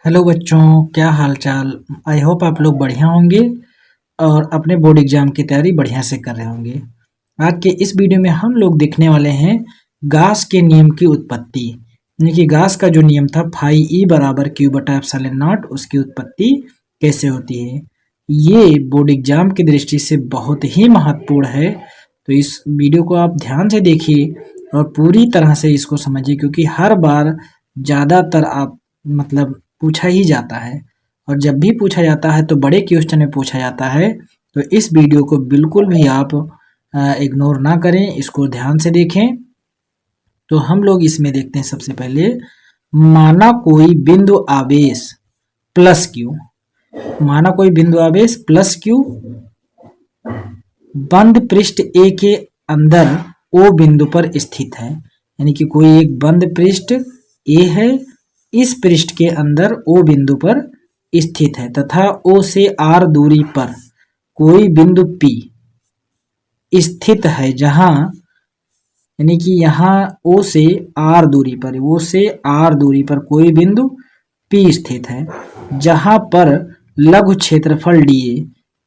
Hello बच्चों, क्या हाल चाल। आई होप आप लोग बढ़िया होंगे और अपने बोर्ड एग्जाम की तैयारी बढ़िया से कर रहे होंगे। आज के इस वीडियो में हम लोग देखने वाले हैं गास के नियम की उत्पत्ति, यानी कि गास का जो नियम था फाई ई बराबर क्यू बटा एप्सिलॉन नॉट, उसकी उत्पत्ति कैसे होती है। ये बोर्ड एग्जाम की दृष्टि से बहुत ही महत्वपूर्ण है, तो इस वीडियो को आप ध्यान से देखिए और पूरी तरह से इसको समझिए, क्योंकि हर बार ज़्यादातर आप मतलब पूछा ही जाता है, और जब भी पूछा जाता है तो बड़े क्वेश्चन में पूछा जाता है। तो इस वीडियो को बिल्कुल भी आप इग्नोर ना करें, इसको ध्यान से देखें। तो हम लोग इसमें देखते हैं सबसे पहले, माना कोई बिंदु आवेश प्लस क्यू, माना कोई बिंदु आवेश प्लस क्यू बंद पृष्ठ ए के अंदर ओ बिंदु पर स्थित है, यानी कि कोई एक बंद पृष्ठ ए है, इस पृष्ठ के अंदर ओ बिंदु पर स्थित है, तथा ओ से आर दूरी पर कोई बिंदु पी स्थित है, जहां यानी कि यहाँ ओ से आर दूरी पर, ओ से आर दूरी पर कोई बिंदु पी स्थित है, जहां पर लघु क्षेत्रफल डीए,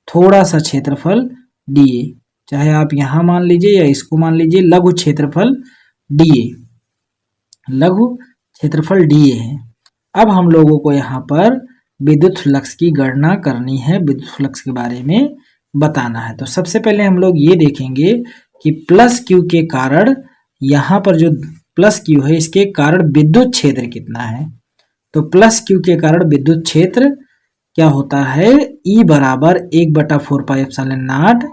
थोड़ा सा क्षेत्रफल डीए, चाहे आप यहाँ मान लीजिए या इसको मान लीजिए, लघु क्षेत्रफल डीए, लघु क्षेत्रफल डीए है। अब हम लोगों को यहाँ पर विद्युत फ्लक्स की गणना करनी है, विद्युत फ्लक्स के बारे में बताना है। तो सबसे पहले हम लोग ये देखेंगे कि प्लस क्यू के कारण, यहाँ पर जो प्लस क्यू है इसके कारण विद्युत क्षेत्र कितना है। तो प्लस क्यू के कारण विद्युत क्षेत्र क्या होता है, ई बराबर 1/4πε0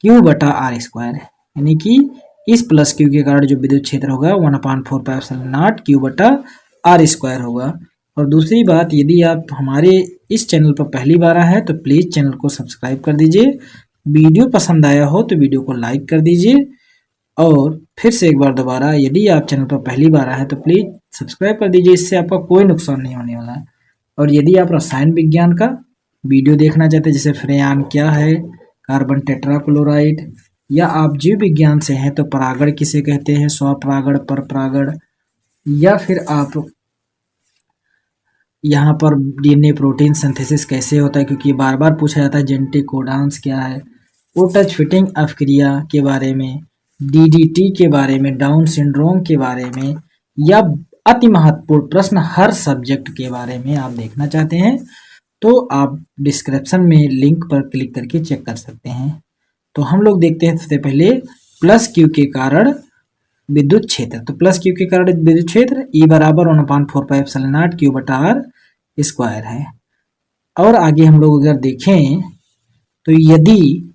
क्यू बटा आर स्क्वायर, यानी कि इस प्लस क्यू के कारण जो विद्युत क्षेत्र होगा 1/4πε0 क्यू बटा आर स्क्वायर होगा। और दूसरी बात, यदि आप हमारे इस चैनल पर पहली बार आए हैं तो प्लीज़ चैनल को सब्सक्राइब कर दीजिए, वीडियो पसंद आया हो तो वीडियो को लाइक कर दीजिए, और फिर से एक बार दोबारा, यदि आप चैनल पर पहली बार आए हैं तो प्लीज़ सब्सक्राइब कर दीजिए, इससे आपका कोई नुकसान नहीं होने वाला है। और यदि आप रसायन विज्ञान का वीडियो देखना चाहते हैं, जैसे फ्रेयान क्या है, कार्बन टेट्राक्लोराइड, या आप जीव विज्ञान से हैं तो परागण किसे कहते हैं, स्वपरागण, परपरागण, या फिर आप यहाँ पर डीएनए प्रोटीन सिंथेसिस कैसे होता है, क्योंकि बार बार पूछा जाता है जेनेटिक कोडांस क्या है, ओटच फिटिंग अपक्रिया के बारे में, डीडीटी के बारे में, डाउन सिंड्रोम के बारे में, या अति महत्वपूर्ण प्रश्न हर सब्जेक्ट के बारे में आप देखना चाहते हैं तो आप डिस्क्रिप्शन में लिंक पर क्लिक करके चेक कर सकते हैं। तो हम लोग देखते हैं सबसे पहले प्लस क्यू के कारण विद्युत क्षेत्र। तो प्लस क्यू के कारण विद्युत क्षेत्र ई बराबर 1/4πε0 क्यू बटा आर स्क्वायर है। और आगे हम लोग अगर देखें तो यदि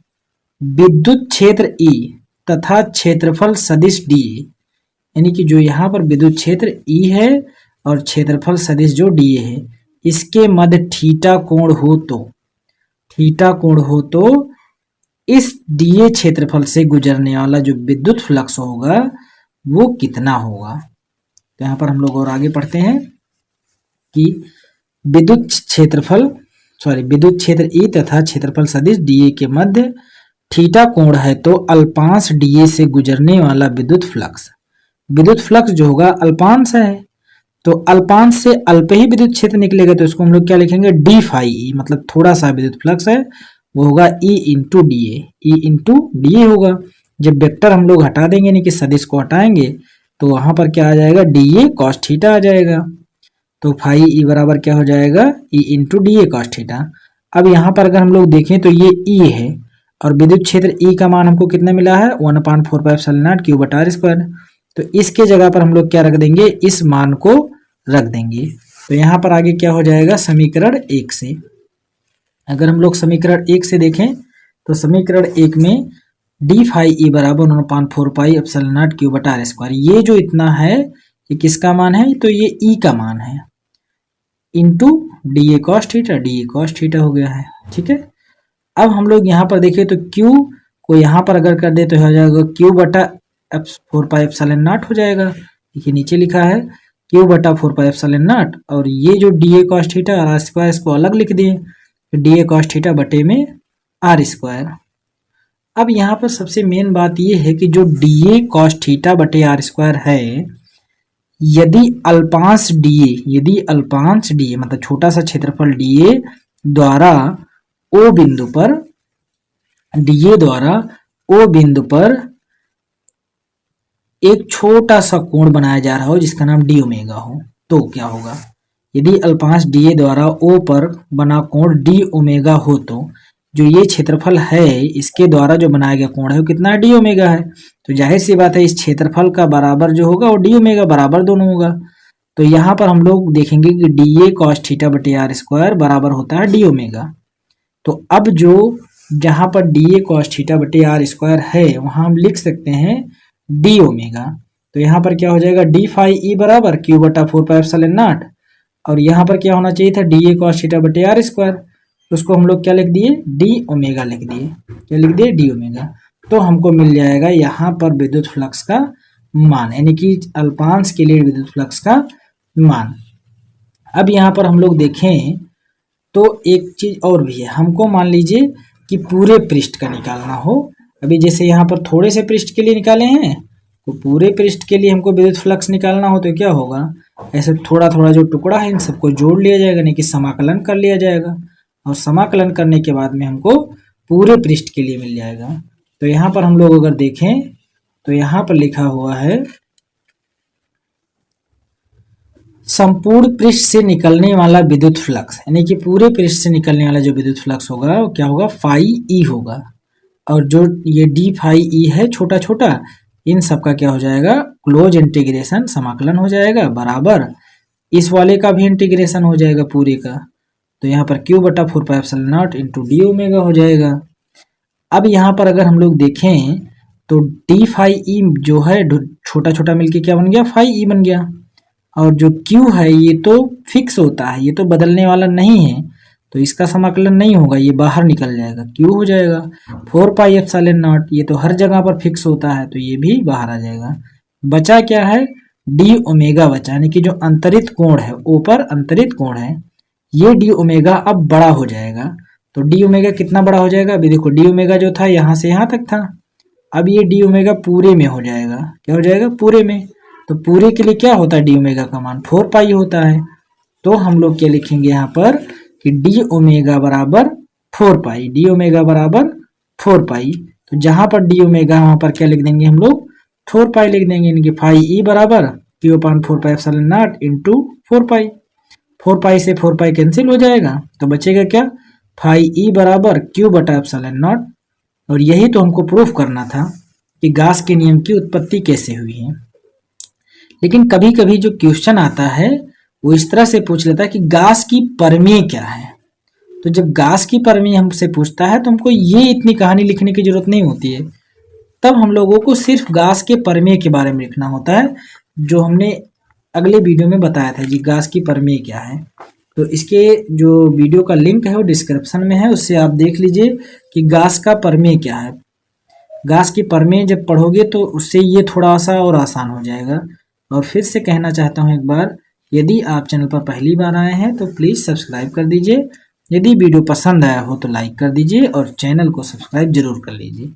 विद्युत क्षेत्र ई तथा क्षेत्रफल सदिश डी, यानी कि जो यहाँ पर विद्युत क्षेत्र ई है और क्षेत्रफल सदिश जो डी है, इसके मध्य थीटा कोण हो तो, थीटा कोण हो तो इस डीए क्षेत्रफल से गुजरने वाला जो विद्युत फ्लक्स होगा वो कितना होगा। तो यहाँ पर हम लोग और आगे पढ़ते हैं कि विद्युत क्षेत्र ई तथा क्षेत्रफल सदिश डीए के मध्य थीटा कोण है तो अल्पांश डीए से गुजरने वाला विद्युत फ्लक्स जो होगा अल्पांश है, तो अल्पांश से अल्प ही विद्युत क्षेत्र निकलेगा, तो इसको हम लोग क्या लिखेंगे, डी फाई ई, मतलब थोड़ा सा विद्युत फ्लक्स है वो होगा ई इंटू डी ए होगा। जब वेक्टर हम लोग हटा देंगे, यानी कि सदिश को हटाएंगे, तो वहां पर क्या आ जाएगा, डी ए कॉस थीटा आ जाएगा। तो फाई ई बराबर क्या हो जाएगा, E into D A cos theta. अब यहाँ पर अगर हम लोग देखें तो ये ई है और विद्युत क्षेत्र ई का मान हमको कितना मिला है, 1/4πε0 क्यू बटा आर स्क्वायर। तो इसके जगह पर हम लोग क्या रख देंगे, इस मान को रख देंगे। तो यहाँ पर आगे क्या हो जाएगा, समीकरण 1 से, अगर हम लोग समीकरण 1 से देखें तो समीकरण 1 में डी फाई ई बराबर 1/4πε0 क्यू बटा आर स्क्वायर, ये जो इतना है ये किसका मान है, तो ये ई का मान है, into D A cos theta हो गया है। ठीक है, अब हम लोग यहाँ पर देखें तो क्यू को यहाँ पर अगर कर दे तो हो जाएगा क्यू बटा 4πε0 हो जाएगा। देखिए नीचे लिखा है क्यू बटा 4πε0, और ये जो डी ए कॉस थीटा और आर स्क्वायर इसको अलग लिख दिए, डी ए कॉस थीटा बटे में आर स्क्वायर। अब यहाँ पर सबसे मेन बात ये है कि जो डी ए कॉस थीटा बटे आर स्क्वायर है, यदि अल्पांश डीए मतलब छोटा सा क्षेत्रफल डीए द्वारा ओ बिंदु पर एक छोटा सा कोण बनाया जा रहा हो जिसका नाम डी ओमेगा हो, तो क्या होगा? यदि अल्पांश डीए द्वारा ओ पर बना कोण डी ओमेगा हो तो जो ये क्षेत्रफल है इसके द्वारा जो बनाया गया कोण है वो कितना है? डी ओमेगा है। तो जाहिर सी बात है इस क्षेत्रफल का बराबर जो होगा वो डी ओमेगा बराबर दोनों होगा। तो यहाँ पर हम लोग देखेंगे कि डी ए कॉस थीटा बटे आर स्क्वायर बराबर होता है डी ओमेगा। तो अब जो जहाँ पर डी ए कॉस थीटा बटे आर स्क्वायर है वहाँ हम लिख सकते हैं डी ओमेगा। तो यहाँ पर क्या हो जाएगा? डी फाई ई बराबर क्यू बटा 4 पाई एप्सिलॉन नॉट, और यहाँ पर क्या होना चाहिए था? डी ए कॉस थीटा बटे आर स्क्वायर। तो उसको हम लोग क्या लिख दिए? डी ओमेगा लिख दिए। क्या लिख दिए? D omega. तो हमको मिल जाएगा यहाँ पर विद्युत फ्लक्स का मान, यानी कि अल्पांश के लिए विद्युत फ्लक्स का मान। अब यहाँ पर हम लोग देखें तो एक चीज और भी है, हमको मान लीजिए कि पूरे पृष्ठ का निकालना हो। अभी जैसे यहाँ पर थोड़े से पृष्ठ के लिए निकाले हैं, तो पूरे पृष्ठ के लिए हमको विद्युत फ्लक्स निकालना हो तो क्या होगा? ऐसे थोड़ा थोड़ा जो टुकड़ा है इन सबको जोड़ लिया जाएगा, यानी कि समाकलन कर लिया जाएगा, और समाकलन करने के बाद में हमको पूरे पृष्ठ के लिए मिल जाएगा। तो यहाँ पर हम लोग अगर देखें तो यहाँ पर लिखा हुआ है संपूर्ण पृष्ठ से निकलने वाला विद्युत फ्लक्स, यानी कि पूरे पृष्ठ से निकलने वाला जो विद्युत फ्लक्स होगा वो क्या होगा? फाई ई होगा। और जो ये डी फाई ई है छोटा छोटा, इन सब का क्या हो जाएगा? क्लोज इंटीग्रेशन समाकलन हो जाएगा बराबर इस वाले का भी इंटीग्रेशन हो जाएगा पूरे का। तो यहाँ पर क्यू बटा 4 pi epsilon not into D omega हो जाएगा। अब यहाँ पर अगर हम लोग देखें तो डी फाई ई जो है छोटा छोटा मिलके क्या बन गया? फाई ई बन गया। और जो Q है ये तो फिक्स होता है, ये तो बदलने वाला नहीं है, तो इसका समाकलन नहीं होगा, ये बाहर निकल जाएगा, Q हो जाएगा। 4 पाई एप्सिलॉन नॉट ये तो हर जगह पर फिक्स होता है, तो ये भी बाहर आ जाएगा। बचा क्या है? डी ओमेगा बचा, यानी कि जो अंतरित कोण है, ऊपर अंतरित कोण है, ये डी ओमेगा अब बड़ा हो जाएगा। तो डी ओमेगा कितना बड़ा हो जाएगा? अभी देखो डी ओमेगा जो था यहाँ से यहाँ तक था, अब ये डी ओमेगा पूरे में हो जाएगा। क्या हो जाएगा? पूरे में। तो पूरे के लिए क्या होता है? डी ओमेगा का मान 4 पाई होता है। तो हम लोग क्या लिखेंगे यहाँ पर कि डी ओमेगा बराबर 4 पाई, डी ओमेगा बराबर 4 पाई। तो जहां पर डी ओमेगा वहां पर क्या लिख देंगे हम लोग? 4 पाई लिख देंगे, यानी कि फाई ई बराबर Q upon 4 pi epsilon not into 4 पाई। 4 पाई से 4 पाई कैंसिल हो जाएगा, तो बचेगा क्या? फाई ई बराबर क्यू बटा एप्सिलॉन नॉट। और यही तो हमको प्रूफ करना था कि गास के नियम की उत्पत्ति कैसे हुई है। लेकिन कभी कभी जो क्वेश्चन आता है वो इस तरह से पूछ लेता है कि गास की प्रमेय क्या है। तो जब गास की प्रमेय हमसे पूछता है तो हमको ये इतनी कहानी लिखने की जरूरत नहीं होती है, तब हम लोगों को सिर्फ गास के प्रमेय के बारे में लिखना होता है, जो हमने अगले वीडियो में बताया था जी गास की प्रमेय क्या है। तो इसके जो वीडियो का लिंक है वो डिस्क्रिप्शन में है, उससे आप देख लीजिए कि गास का प्रमेय क्या है। गास की प्रमेय जब पढ़ोगे तो उससे ये थोड़ा सा और आसान हो जाएगा। और फिर से कहना चाहता हूँ एक बार, यदि आप चैनल पर पहली बार आए हैं तो प्लीज़ सब्सक्राइब कर दीजिए। यदि वीडियो पसंद आया हो तो लाइक कर दीजिए और चैनल को सब्सक्राइब जरूर कर लीजिए।